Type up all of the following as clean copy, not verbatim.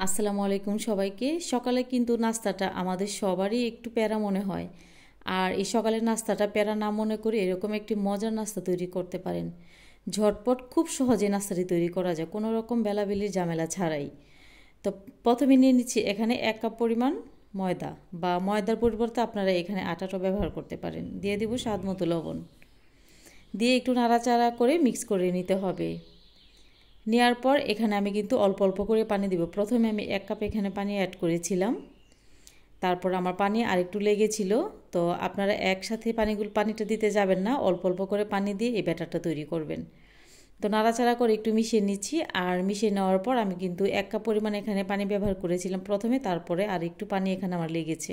আসসালামু আলাইকুম সবাইকে। সকালে কিন্তু নাস্তাটা আমাদের সবারই একটু প্যারা মনে হয়। আর এই সকালের নাস্তাটা প্যারা না মনে করে এরকম একটি মজার নাস্তা তৈরি করতে পারেন। ঝটপট খুব সহজে নাস্তাটি তৈরি করা যায়, কোনো রকম বেলাবেলির ঝামেলা ছাড়াই। তো প্রথমে নিয়ে নিচ্ছি এখানে 1 কাপ পরিমাণ ময়দা, বা ময়দার পরিবর্তে আপনারা এখানে আটাটাও ব্যবহার করতে পারেন। দিয়ে দিব স্বাদ মতো লবণ, দিয়ে একটু নাড়াচাড়া করে মিক্স করে নিতে হবে। নেওয়ার পর এখানে আমি কিন্তু অল্প অল্প করে পানি দিব। প্রথমে আমি 1 কাপ এখানে পানি অ্যাড করেছিলাম, তারপর আমার পানি আরেকটু লেগেছিল। তো আপনারা একসাথে পানিটা দিতে যাবেন না, অল্প অল্প করে পানি দিয়ে এই ব্যাটারটা তৈরি করবেন। তো নাড়াচাড়া করে একটু মিশিয়ে নিচ্ছি। আর মিশিয়ে নেওয়ার পর আমি কিন্তু 1 কাপ পরিমাণ এখানে পানি ব্যবহার করেছিলাম প্রথমে, তারপরে আর একটু পানি এখানে আমার লেগেছে।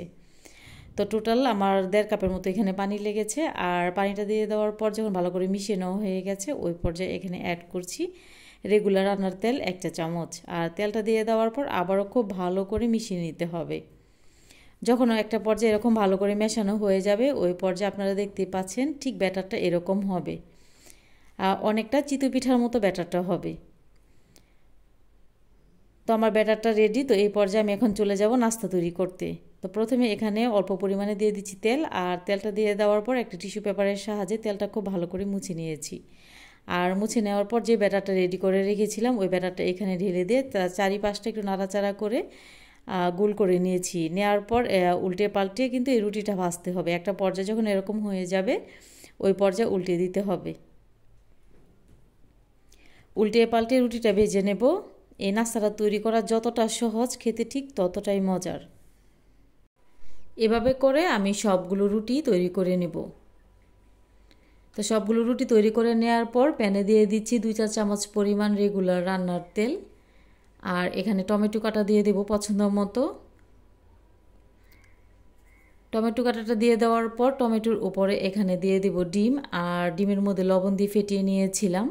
তো টোটাল আমার 1.5 কাপের মতো এখানে পানি লেগেছে। আর পানিটা দিয়ে দেওয়ার পর যখন ভালো করে মিশিয়ে নেওয়া হয়ে গেছে, ওই পর্যায়ে এখানে অ্যাড করছি রেগুলার রান্নার তেল 1 চা চামচ। আর তেলটা দিয়ে দেওয়ার পর আবারও খুব ভালো করে মিশিয়ে নিতে হবে। যখন একটা পর্যায়ে এরকম ভালো করে মেশানো হয়ে যাবে, ওই পর্যায়ে আপনারা দেখতে পাচ্ছেন ঠিক ব্যাটারটা এরকম হবে, অনেকটা চিতই পিঠার মতো ব্যাটারটা হবে। তো আমার ব্যাটারটা রেডি। তো এই পর্যায়ে আমি এখন চলে যাব নাস্তা তৈরি করতে। তো প্রথমে এখানে অল্প পরিমাণে দিয়ে দিচ্ছি তেল। আর তেলটা দিয়ে দেওয়ার পর একটা টিস্যু পেপারের সাহায্যে তেলটা খুব ভালো করে মুছে নিয়েছি। আর মুছে নেওয়ার পর যে ব্যাটারটা রেডি করে রেখেছিলাম, ওই ব্যাটারটা এখানে ঢেলে দিয়ে চারিপাশটা একটু নাড়াচাড়া করে গোল করে নিয়েছি। নেওয়ার পর উল্টে পাল্টে কিন্তু এই রুটিটা ভাজতে হবে। একটা পর্যায়ে যখন এরকম হয়ে যাবে, ওই পর্যায়ে উল্টে দিতে হবে। উল্টে পাল্টে রুটিটা ভেজে নেব। এই নাস্তাটা তৈরি করা যতটা সহজ, খেতে ঠিক ততটাই মজার। এভাবে করে আমি সবগুলো রুটি তৈরি করে নেব। তো সবগুলো রুটি তৈরি করে নেওয়ার পর প্যানে দিয়ে দিচ্ছি 2 চা চামচ পরিমাণ রেগুলার রান্নার তেল। আর এখানে টমেটো কাটা দিয়ে দেব পছন্দ মতো। টমেটো কাটাটা দিয়ে দেওয়ার পর টমেটোর উপরে এখানে দিয়ে দেব ডিম। আর ডিমের মধ্যে লবণ দিয়ে ফেটিয়ে নিয়েছিলাম।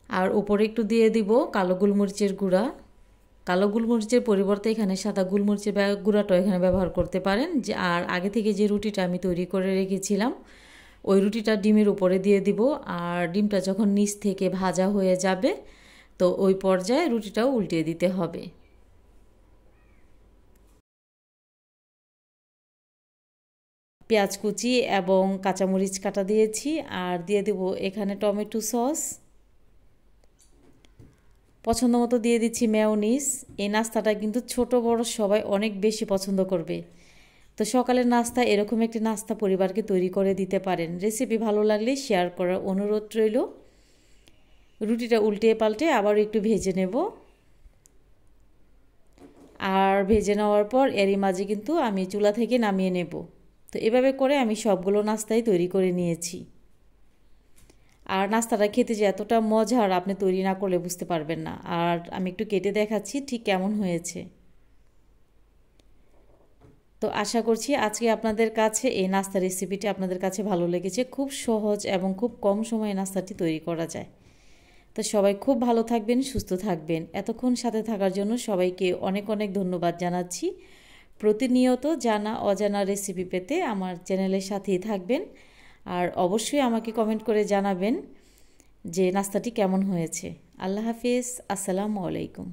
আর উপরে একটু দিয়ে দিব কালো গোলমরিচের গুঁড়া। কালো গোলমরিচের পরিবর্তে এখানে সাদা গোলমরিচের গুঁড়াটাও এখানে ব্যবহার করতে পারেন। আর আগে থেকে যে রুটিটা আমি তৈরি করে রেখেছিলাম, ওই রুটিটা ডিমের উপরে দিয়ে দিব। আর ডিমটা যখন নিচ থেকে ভাজা হয়ে যাবে, তো ওই পর্যায়ে রুটিটাও উল্টিয়ে দিতে হবে। পেঁয়াজ কুচি এবং কাঁচামরিচ কাটা দিয়েছি। আর দিয়ে দেব এখানে টমেটো সস, পছন্দ মতো দিয়ে দিচ্ছি মেয়োনিজ। এই নাস্তাটা কিন্তু ছোট বড় সবাই অনেক বেশি পছন্দ করবে। তো সকালের নাস্তা এরকম একটি নাস্তা পরিবারকে তৈরি করে দিতে পারেন। রেসিপি ভালো লাগলে শেয়ার করার অনুরোধ রইল। রুটিটা উল্টে পাল্টে আবার একটু ভেজে নেব। আর ভেজে নেওয়ার পর এরই মাঝে কিন্তু আমি চুলা থেকে নামিয়ে নেব। তো এভাবে করে আমি সবগুলো নাস্তাই তৈরি করে নিয়েছি। আর নাস্তাটা খেতে যে এতটা মজার, আপনি তৈরি না করলে বুঝতে পারবেন না। আর আমি একটু কেটে দেখাচ্ছি ঠিক কেমন হয়েছে। তো আশা করছি আজকে আপনাদের কাছে এই নাস্তা রেসিপিটি আপনাদের কাছে ভালো লেগেছে। খুব সহজ এবং খুব কম সময়ে নাস্তাটি তৈরি করা যায়। তো সবাই খুব ভালো থাকবেন, সুস্থ থাকবেন। এতক্ষণ সাথে থাকার জন্য সবাইকে অনেক অনেক ধন্যবাদ জানাচ্ছি। প্রতিনিয়ত জানা অজানা রেসিপি পেতে আমার চ্যানেলের সাথেই থাকবেন। আর অবশ্যই আমাকে কমেন্ট করে জানাবেন যে নাস্তাটি কেমন হয়েছে। আল্লাহ হাফিজ, আসসালামু আলাইকুম।